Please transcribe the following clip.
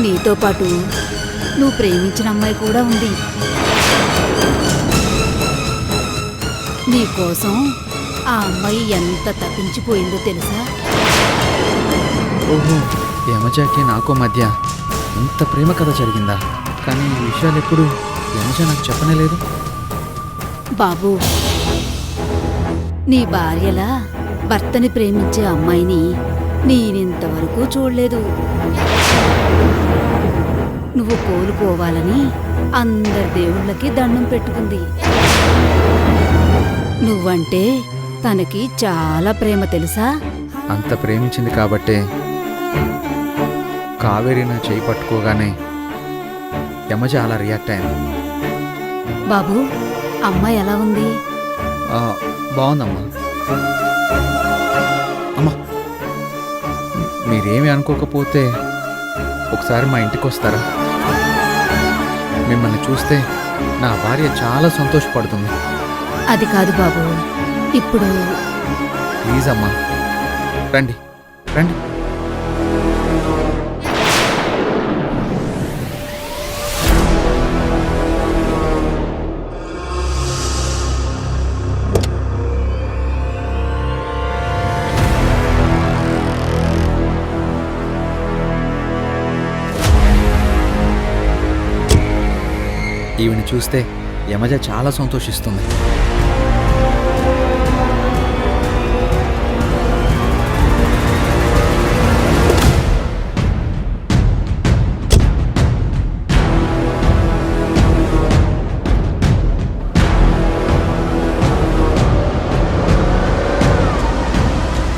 నీతో పాటు నువ్వు ప్రేమించిన అమ్మాయి కూడా ఉంది. నీకోసం ఆ అమ్మాయి ఎంత తప్పించిపోయిందో తెలుసా? ఓహో, యమజకి నాకు మధ్య ఇంత ప్రేమ కథ జరిగిందా? కానీ ఈ విషయాలు ఎప్పుడు యమజ నాకు చెప్పనే లేదు. బాబు, నీ భార్యలా భర్తని ప్రేమించే అమ్మాయిని నేనింతవరకు చూడలేదు. నువ్వు కోలుకోవాలని అందరి దేవుళ్ళకి దండం పెట్టుకుంది. నువ్వంటే తనకి చాలా ప్రేమ తెలుసా? అంత ప్రేమించింది కాబట్టే కావేరి నా చేయి పట్టుకోగానే యమజ అలా రియాక్ట్ అయింది. బాబు, అమ్మాయి ఎలా ఉంది? బాగుందమ్మా. అమ్మా, మీరేమి అనుకోకపోతే ఒకసారి మా ఇంటికి వస్తారా? మిమ్మల్ని చూస్తే నా భార్య చాలా సంతోషపడుతుంది. అది కాదు బాబు, ఇప్పుడు ప్లీజ్ అమ్మా, రండి రండి. ఈవిని చూస్తే యమజ చాలా సంతోషిస్తుంది.